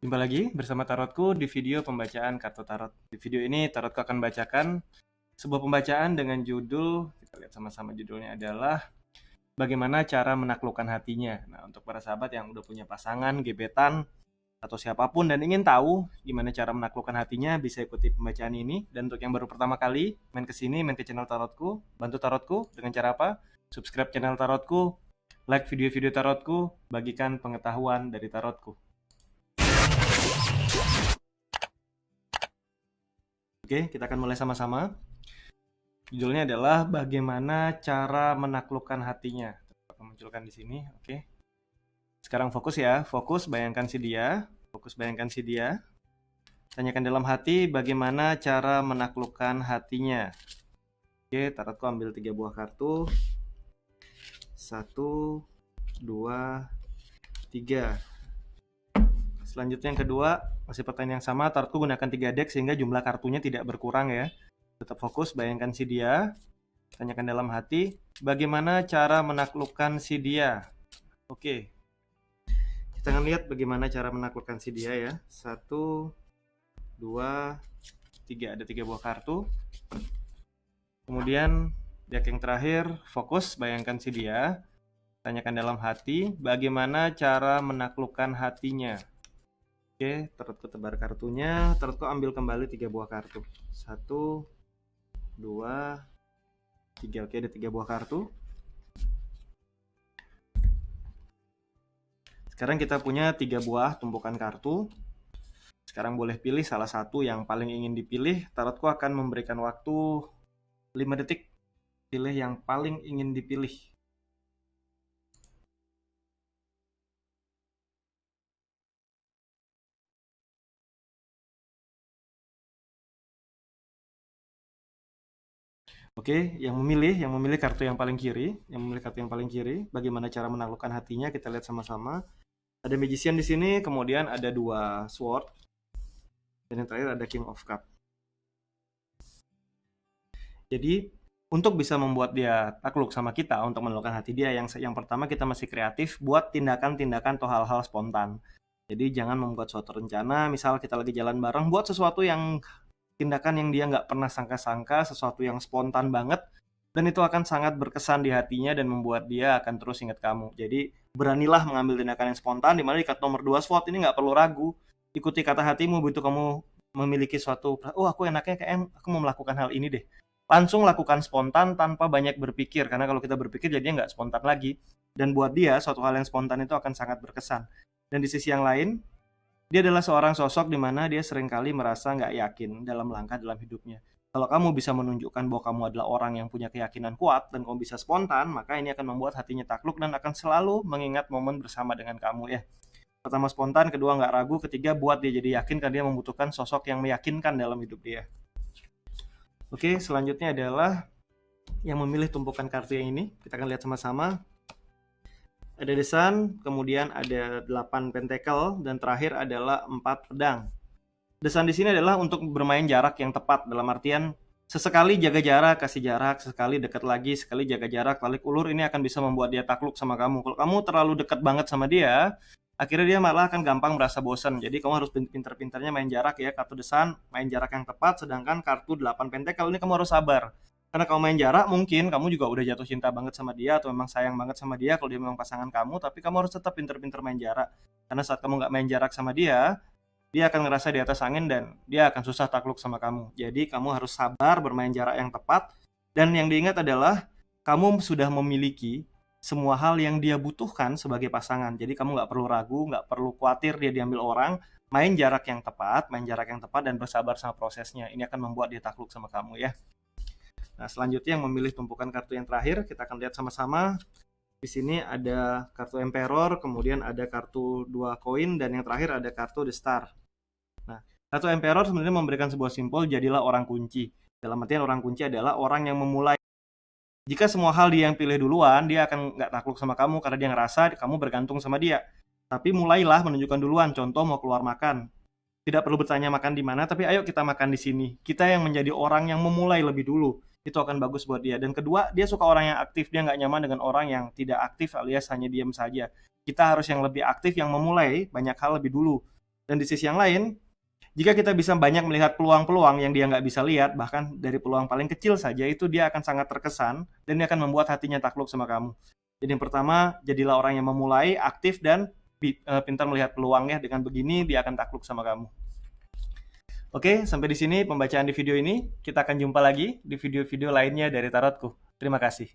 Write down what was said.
Jumpa lagi bersama Tarotku di video pembacaan kartu tarot. Di video ini Tarotku akan bacakan sebuah pembacaan dengan judul, kita lihat sama-sama judulnya adalah bagaimana cara menaklukkan hatinya. Nah, untuk para sahabat yang udah punya pasangan, gebetan, atau siapapun dan ingin tahu gimana cara menaklukkan hatinya, bisa ikuti pembacaan ini. Dan untuk yang baru pertama kali main ke sini, main ke channel Tarotku, bantu Tarotku dengan cara apa? Subscribe channel Tarotku, like video-video Tarotku, bagikan pengetahuan dari Tarotku. Oke, kita akan mulai sama-sama. Judulnya adalah bagaimana cara menaklukkan hatinya. Aku munculkan di sini, oke. Sekarang fokus ya, fokus bayangkan si dia, fokus bayangkan si dia. Tanyakan dalam hati bagaimana cara menaklukkan hatinya. Oke, tarotku ambil 3 buah kartu. 1, 2, 3. Selanjutnya yang kedua, masih pertanyaan yang sama, tarotku gunakan 3 deck sehingga jumlah kartunya tidak berkurang ya. Tetap fokus, bayangkan si dia. Tanyakan dalam hati, bagaimana cara menaklukkan si dia. Oke, kita akan lihat bagaimana cara menaklukkan si dia ya. 1, 2, 3. Ada 3 buah kartu. Kemudian deck yang terakhir, fokus, bayangkan si dia. Tanyakan dalam hati, bagaimana cara menaklukkan hatinya. Oke, tarotku tebar kartunya. Tarotku ambil kembali 3 buah kartu. 1, 2, 3. Oke, ada 3 buah kartu. Sekarang kita punya 3 buah tumpukan kartu. Sekarang boleh pilih salah satu yang paling ingin dipilih. Tarotku akan memberikan waktu 5 detik. Pilih yang paling ingin dipilih. Oke, yang memilih kartu yang paling kiri, bagaimana cara menaklukkan hatinya kita lihat sama-sama. Ada Magician di sini, kemudian ada 2 sword, dan yang terakhir ada King of Cup. Jadi, untuk bisa membuat dia takluk sama kita, untuk menaklukkan hati dia, yang pertama kita masih kreatif buat tindakan-tindakan atau hal-hal spontan. Jadi jangan membuat suatu rencana, misal kita lagi jalan bareng, buat sesuatu yang tindakan yang dia nggak pernah sangka-sangka, sesuatu yang spontan banget, dan itu akan sangat berkesan di hatinya dan membuat dia akan terus ingat kamu. Jadi beranilah mengambil tindakan yang spontan, dimana di kartu nomor 2 SWOT ini nggak perlu ragu. Ikuti kata hatimu, begitu kamu memiliki suatu, oh aku enaknya kayak aku mau melakukan hal ini deh. Langsung lakukan spontan tanpa banyak berpikir, karena kalau kita berpikir jadinya nggak spontan lagi. Dan buat dia, suatu hal yang spontan itu akan sangat berkesan. Dan di sisi yang lain, dia adalah seorang sosok di mana dia seringkali merasa nggak yakin dalam langkah dalam hidupnya. Kalau kamu bisa menunjukkan bahwa kamu adalah orang yang punya keyakinan kuat dan kamu bisa spontan, maka ini akan membuat hatinya takluk dan akan selalu mengingat momen bersama dengan kamu ya. Pertama spontan, kedua nggak ragu, ketiga buat dia jadi yakin karena dia membutuhkan sosok yang meyakinkan dalam hidup dia. Oke, selanjutnya adalah yang memilih tumpukan kartu yang ini. Kita akan lihat sama-sama. Ada The Sun, kemudian ada 8 pentacle, dan terakhir adalah 4 pedang. The Sun di sini adalah untuk bermain jarak yang tepat, dalam artian sesekali jaga jarak, kasih jarak, sesekali dekat lagi, sekali jaga jarak, balik ulur, ini akan bisa membuat dia takluk sama kamu. Kalau kamu terlalu dekat banget sama dia, akhirnya dia malah akan gampang merasa bosan. Jadi kamu harus pintar-pintarnya main jarak ya, kartu The Sun, main jarak yang tepat, sedangkan kartu 8 pentacle ini kamu harus sabar. Karena kalau main jarak mungkin kamu juga udah jatuh cinta banget sama dia atau memang sayang banget sama dia kalau dia memang pasangan kamu, tapi kamu harus tetap pinter-pinter main jarak. Karena saat kamu nggak main jarak sama dia akan ngerasa di atas angin dan dia akan susah takluk sama kamu. Jadi kamu harus sabar bermain jarak yang tepat, dan yang diingat adalah kamu sudah memiliki semua hal yang dia butuhkan sebagai pasangan. Jadi kamu nggak perlu ragu, nggak perlu khawatir dia diambil orang. Main jarak yang tepat dan bersabar sama prosesnya. Ini akan membuat dia takluk sama kamu ya. Nah, selanjutnya yang memilih tumpukan kartu yang terakhir, kita akan lihat sama-sama. Di sini ada kartu Emperor, kemudian ada kartu 2 koin, dan yang terakhir ada kartu The Star. Nah, kartu Emperor sebenarnya memberikan sebuah simbol, jadilah orang kunci. Dalam artian orang kunci adalah orang yang memulai. Jika semua hal dia yang pilih duluan, dia akan nggak takluk sama kamu karena dia ngerasa kamu bergantung sama dia. Tapi mulailah menunjukkan duluan, contoh mau keluar makan. Tidak perlu bertanya makan di mana, tapi ayo kita makan di sini. Kita yang menjadi orang yang memulai lebih dulu. Itu akan bagus buat dia. Dan kedua, dia suka orang yang aktif. Dia nggak nyaman dengan orang yang tidak aktif alias hanya diam saja. Kita harus yang lebih aktif, yang memulai banyak hal lebih dulu. Dan di sisi yang lain, jika kita bisa banyak melihat peluang-peluang yang dia nggak bisa lihat, bahkan dari peluang paling kecil saja, itu dia akan sangat terkesan, dan dia akan membuat hatinya takluk sama kamu. Jadi yang pertama, jadilah orang yang memulai, aktif, dan pintar melihat peluangnya. Dengan begini, dia akan takluk sama kamu. Oke, sampai di sini pembacaan di video ini. Kita akan jumpa lagi di video-video lainnya dari Tarotku. Terima kasih.